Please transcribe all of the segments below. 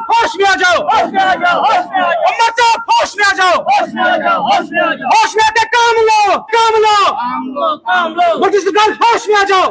साहब होश में आ जाओ, उम्मत साहब होश में आ जाओ, होश में आके काम लो, काम लो, मोदी सरकार होश में आ जाओ,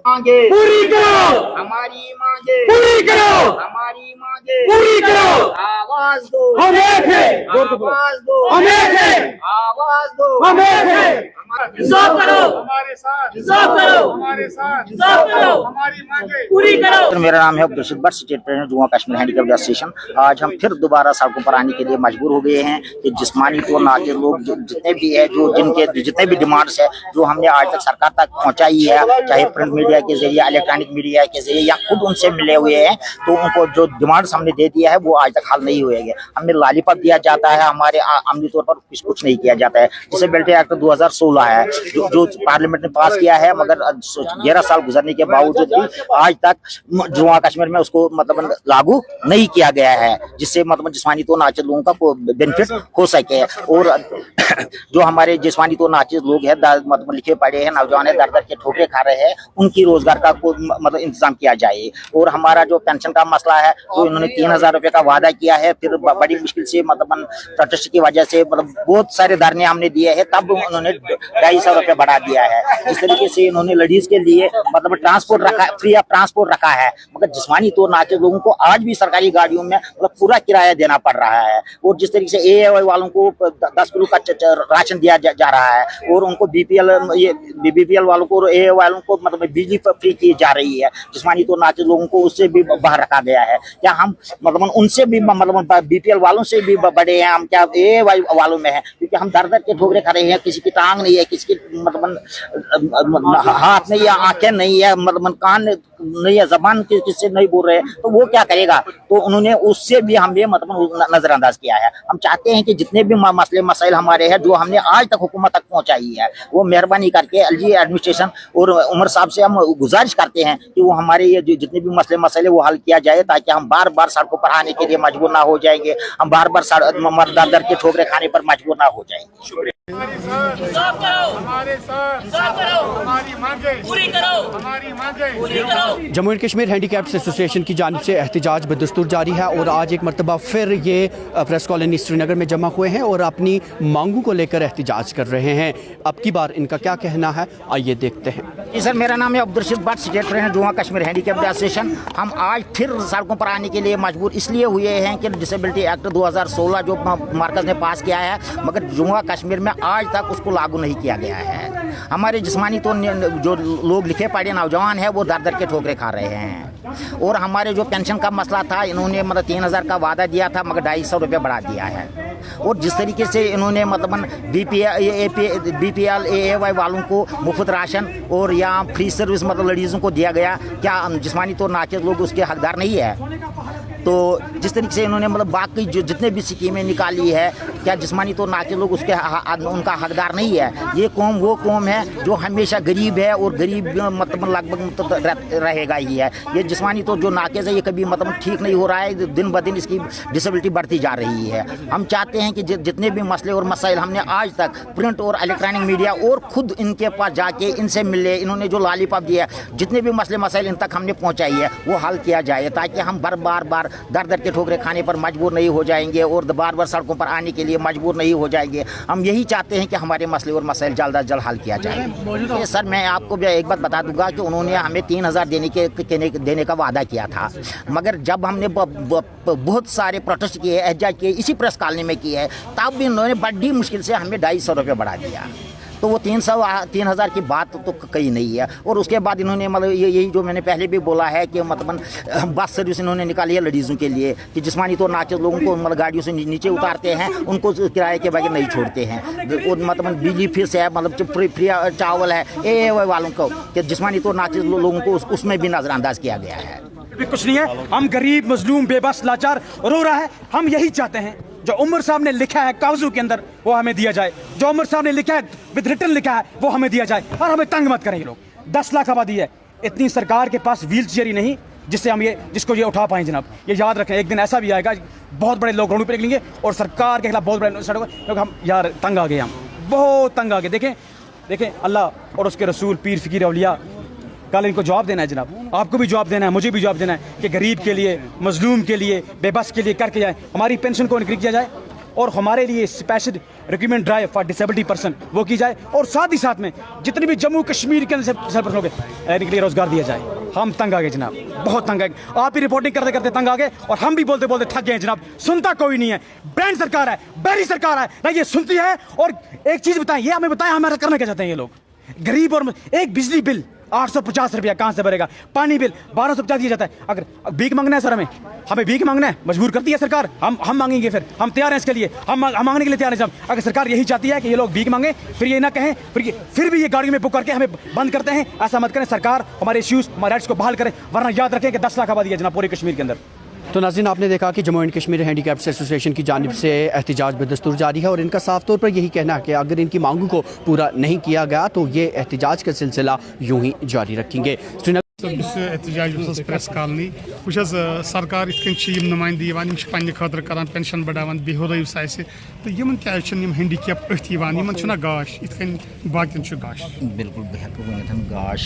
मांगे पूरी करो, हमारी मांगे पूरी करो, हमारी मांगे पूरी करो, आवाज दो हम एक हैं, आवाज दो हम एक हैं, आवाज दो हम एक हैं, इंसाफ करो, हमारे साथ इंसाफ करो, हमारे साथ इंसाफ करो, हमारी मांगे पूरी करो। मेरा नाम है Abdul but, state president Jammu Kashmir handicapped association. आज हम फिर दोबारा सड़कों पर आने के लिए मजबूर हो गए हैं कि जिस्मानी तौर नाज़िर लोग जितने भी है, जो जिनके जितने भी डिमांड्स है जो हमने आज तक सरकार तक पहुंचाई है, चाहे प्रिंट मीडिया के जरिए, इलेक्ट्रॉनिक मीडिया के जरिए या खुद उनसे मिले हुए हैं, तो उनको जो डिमांड्स हमने दे दिया है वो आज तक हल नहीं हुए हैं। हमें लॉलीपॉप दिया जाता है, हमारे अमली तौर पर कुछ नहीं किया जाता है। डिसेबिलिटी एक्ट 2016 है जो पार्लियामेंट ने पास किया है, मगर 11 साल गुजरने के बावजूद भी आज तक जम्मू कश्मीर में उसको मतलब लागू नहीं किया गया है, जिससे मतलब जिस्मानी तो नाचिज लोगों का बेनिफिट हो सके। और जो हमारे जिस्मानी तो नाचिज लोग हैं, मतलब लिखे पढ़े हैं, नौजवान दर दर के ठोकरे खा रहे हैं, उनकी रोजगार का मतलब इंतजाम किया जाए। और हमारा जो पेंशन का मसला है, तो इन्होंने 3000 रुपए का वादा किया है, फिर बड़ी मुश्किल से मतलब प्रोटेस्ट की वजह से मतलब बहुत सारे धरने हमने दिए हैं, तब उन्होंने 250 रुपए बढ़ा दिया है। इस तरीके से इन्होंने लेडीज के लिए मतलब ट्रांसपोर्ट रखा, फ्री ऑफ ट्रांसपोर्ट रखा है, मगर जिस्मानी तौर नाचिज लोगों को आज भी सरकारी गाड़ियों में मतलब पूरा किराया देना पड़ रहा है। और जिस तरीके से एएवाई वालों को 10 किलो का राशन दिया जा रहा है, और उनको बीपीएल वालों को, एएवाई वालों को मतलब बिजली फ्री की जा रही है, जिस्मानी तौर नाचिज लोगों को उससे भी बाहर रखा गया है। क्या हम मतलब उनसे भी मतलब बीपीएल वालों से भी बड़े हैं हम, क्या एएवाई वालों में है? क्योंकि हम दर दर के ठोकरे खा रहे हैं, किसी की टांग नहीं है, किसी की मतलब हाथ नहीं है, आंखें नहीं है, मतलब कान नहीं है, जबान किससे नहीं बोल रहे, तो वो क्या करेगा? तो उन्होंने उससे भी हमें मतलब नजरअंदाज किया है। हम चाहते हैं कि जितने भी मसले मसाइल हमारे हैं, जो हमने आज तक हुकूमत तक पहुंचाई है, वो मेहरबानी करके एलजी एडमिनिस्ट्रेशन और उमर साहब से हम गुजारिश करते हैं कि वो हमारे ये जो जितने भी मसले मसाइल वो हल किया जाए, ताकि हम बार बार सड़कों पर आने के लिए मजबूर ना हो जाएंगे, हम बार बार दर दर के ठोकरे खाने पर मजबूर ना हो जाएंगे। शुक्रिया। इंसाफ करो, हमारे साथ इंसाफ करो, हमारी मांगे पूरी करो, हमारी मांगे पूरी करो। Jammu and Kashmir handicapped association की जानिब से एहतजाज बदस्तूर जारी है, और आज एक मरतबा फिर ये प्रेस कॉलोनी श्रीनगर में जमा हुए हैं और अपनी मांगों को लेकर एहतजाज कर रहे हैं। अब की बार इनका क्या कहना है, आइए देखते हैं। जी सर, मेरा नाम है Abdul but, state president Jammu Kashmir handicapped association. हम आज फिर सड़कों पर आने के लिए मजबूर इसलिए हुए हैं कि डिसेबिलिटी एक्ट 2016 जो मरकज़ ने पास किया है, मगर जम्मू कश्मीर में आज तक उसको लागू नहीं किया गया है। हमारे जिस्मानी तो जो लोग लिखे पढ़े नौजवान हैं, वो दर दर के ठोकरे खा रहे हैं। और हमारे जो पेंशन का मसला था, इन्होंने मतलब 3000 का वादा दिया था, मगर 250 रुपये बढ़ा दिया है। और जिस तरीके से इन्होंने मतलब बीपीएल एएवाई वालों को मुफ्त राशन और या फ्री सर्विस मतलब लेडीज़ों को दिया गया, क्या जिस्मानी तो नाकिस लोग उसके हकदार नहीं है? तो जिस तरीके से इन्होंने मतलब बाकी जो जितने भी स्कीमें निकाली है, क्या जिस्मानी तो नाकिस लोग उसके उनका हकदार नहीं है? ये कौम वो कौम है जो हमेशा गरीब है, और गरीब मतलब लगभग रहेगा ही है। ये जिस्मानी तो जो नाकिस है, ये कभी मतलब ठीक नहीं हो रहा है, दिन ब दिन इसकी डिसेबिलिटी बढ़ती जा रही है। हम चाहते हैं कि जितने भी मसले और मसाइल हमने आज तक प्रिंट और इलेक्ट्रॉनिक मीडिया और खुद इनके पास जाके इनसे मिले, इन्होंने जो लॉलीपॉप दिया है, जितने भी मसले मसाइल इन तक हमने पहुँचाई है, वो हल किया जाए, ताकि हम बार दर दर के ठोकरे खाने पर मजबूर नहीं हो जाएंगे और बार बार सड़कों पर आने के लिए मजबूर नहीं हो जाएंगे। हम यही चाहते हैं कि हमारे मसले और मसाइल जल्द अज जल्द हल किया जाए। सर, मैं आपको भी एक बात बता दूंगा कि उन्होंने हमें 3000 देने का वादा किया था, मगर जब हमने बहुत सारे प्रोटेस्ट किए, एहतजाज किए, इसी प्रेस कॉलोनी में किए, तब भी उन्होंने बड़ी मुश्किल से हमें 250 रुपये बढ़ा दिया। तो वो 3000 की बात तो कहीं नहीं है। और उसके बाद इन्होंने मतलब यही जो मैंने पहले भी बोला है कि मतलब बस सर्विस इन्होंने निकाली है लेडीज़ों के लिए, कि जिस्मानी तो नाकिस लोगों को मतलब गाड़ियों से नीचे उतारते हैं, उनको किराए के बगैर नहीं छोड़ते हैं। और मतलब बिजली फिर से है, मतलब फ्री चावल है एएवाई वालों को, कि जिस्मानी तो नाकिस लोगों को उसमें भी नज़रअंदाज किया गया है। कुछ नहीं है, हम गरीब मजलूम बेबस लाचार रो रहा है। हम यही चाहते हैं जो उमर साहब ने लिखा है कागजों के अंदर, वो हमें दिया जाए। जो उमर साहब ने लिखा है विद रिटन लिखा है, वो हमें दिया जाए। और हमें तंग मत करें ये लोग। 10 लाख आबादी है, इतनी सरकार के पास व्हील चेयर ही नहीं जिससे हम जिसको ये उठा पाएं। जनाब, ये याद रखें, एक दिन ऐसा भी आएगा, बहुत बड़े लोग रोड पर निकलेंगे और सरकार के खिलाफ बहुत बड़े लोग, हम यार तंग आ गए, हम बहुत तंग आ गए। देखें अल्लाह और उसके रसूल, पीर फ़कीर औलिया कल इनको जवाब देना है जनाब, आपको भी जवाब देना है, मुझे भी जवाब देना है कि गरीब के लिए, मजलूम के लिए, बेबस के लिए करके जाए, हमारी पेंशन को इंक्रीज किया जाए और हमारे लिए special recruitment drive for disability person वो की जाए और साथ ही साथ में जितने भी जम्मू कश्मीर के अंदर पर्सन हो गए इनके लिए रोजगार दिया जाए। हम तंग आ गए जनाब, बहुत तंग आ गए, आप ही रिपोर्टिंग करते करते तंग आ गए और हम भी बोलते बोलते थक गए जनाब। सुनता कोई नहीं है, बैंड सरकार है, बैरी सरकार है ना, ये सुनती है। और एक चीज बताएं, ये हमें बताएं हमारा करना क्या चाहते हैं ये लोग। गरीब और एक बिजली बिल 850 रुपया कहाँ से भरेगा, पानी बिल 1250 दिया जाता है। अगर भीख मांगना है सर, हमें भीख मांगना है, मजबूर करती है सरकार, हम मांगेंगे, फिर हम तैयार हैं इसके लिए, हम मांगने के लिए तैयार हैं जब। अगर सरकार यही चाहती है कि ये लोग भीख मांगे, फिर ये ना कहें, फिर भी ये गाड़ियों में बुक करके हमें बंद करते हैं। ऐसा मत करें, सरकार हमारे इश्यूज, हमारे राइट्स को बहाल करें, वरना याद रखें कि 10 लाख आबादी है जनाब पूरे कश्मीर के अंदर। तो नाज़रीन, आपने देखा कि Jammu and Kashmir handicaps association की जानिब से एहतजाज बदस्तूर जारी है और इनका साफ तौर पर यही कहना है कि अगर इनकी मांगों को पूरा नहीं किया गया तो ये एहतजाज का सिलसिला यूं ही जारी रखेंगे। एहतजाज प्रेस कॉलोनी वह सरकार इत नुमाइंदे पे खतर कर पेंशन बढ़ान बेहूरस तो क्या हैंडीकैप अथ गाश इत बाकियन गाश। बिल्कुल बह वन गाश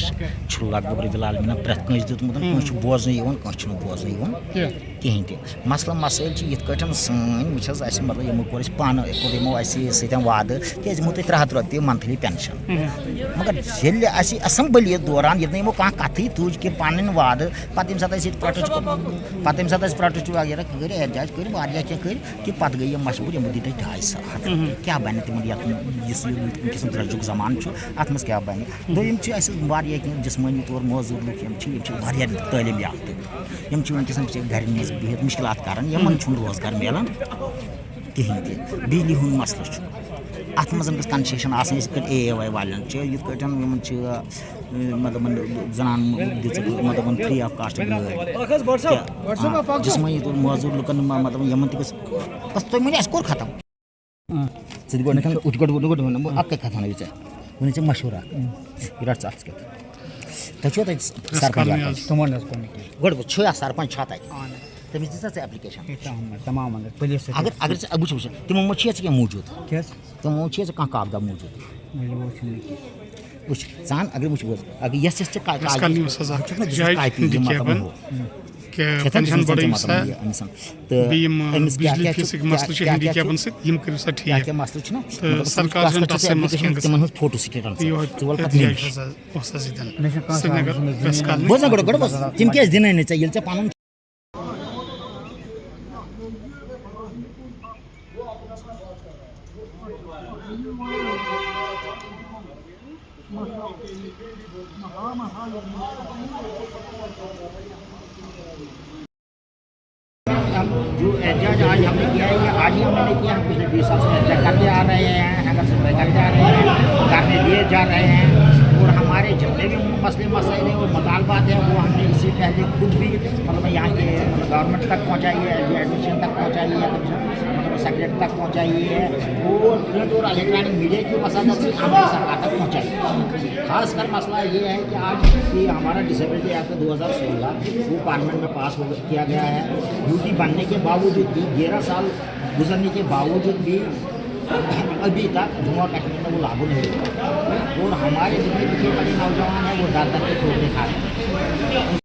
लगभग रबीउल आलमीन प्रेत दुतमुत बोजन बोजन कहें तह मसला मसाइल ये सन मतलब यमो कोर पान यमो सतन वाद क्या दिमो 300 रुपये मंथली पेंशन, मगर असम्बली दौरान ये यमो कह कथ तुज कि पान वाद पे प्रोटेस्ट वगैरह कर एहतजाज कर क्या कि पे गई मजबूर यमो दी 250 क्या बन तम दर्जुक जमान अत क्या बन दोम जिस्मानी तौर मौजूद लुक तालीम याफ्त वनकस घर मज बिहत मुश्किल कर रोजगार मिलान कहें तह बिजली हूं मसल अत मज कंसेशन AAY वालन मतलब जनान मतलब फ्री ऑफ कास्ट जिस्मानी तौर मौजूद लुकन मतलब यमन तुम कोर खत्म अक कथा वन मशहूर रट तह सरपंच गो सरपंच तमिस दिस एप्लिकेशन तमाम अगर अगर वो तमो क्या मौजूद तमो कह कागदा मौजूद वो सान अगर वो अगर यस पेंशन बढ़ सा बिजली फीसक मसल हैंडीकैपन ठीक सरकार photo state Srinagar press colony तम क्या दिन पन जो एहतजाज आज हमने किया है, ये आज ही हमने किया, हम पिछले 20 साल से एहतजाज करते आ रहे हैं, अगर सफाई करते आ रहे हैं, करने दिए जा रहे हैं। और हमारे जितने भी मसले मसाइल हैं और मुतालबात हैं वो हमने इससे पहले खुद भी मतलब यहाँ के गवर्नमेंट तक पहुँचाई है, एडमिनिस्ट्रेशन तक पहुँचाई है, मतलब सेक्रेटरी तक पहुँचाई है और प्रिंट और इलेक्ट्रॉनिक मीडिया की मसला से हमारी सरकार तक पहुँचाई। खासकर मसला ये है कि आज कि हमारा डिसेबिलिटी एक्ट 2016 वो पार्लियामेंट में पास किया गया है। ड्यूटी बनने के बावजूद भी 11 साल गुजरने के बावजूद भी अभी तक जम्मू कश्मीर में वो लागू नहीं हुआ और हमारे जितने भी बड़े नौजवान हैं वो दर के ठोकरे खा रहे हैं।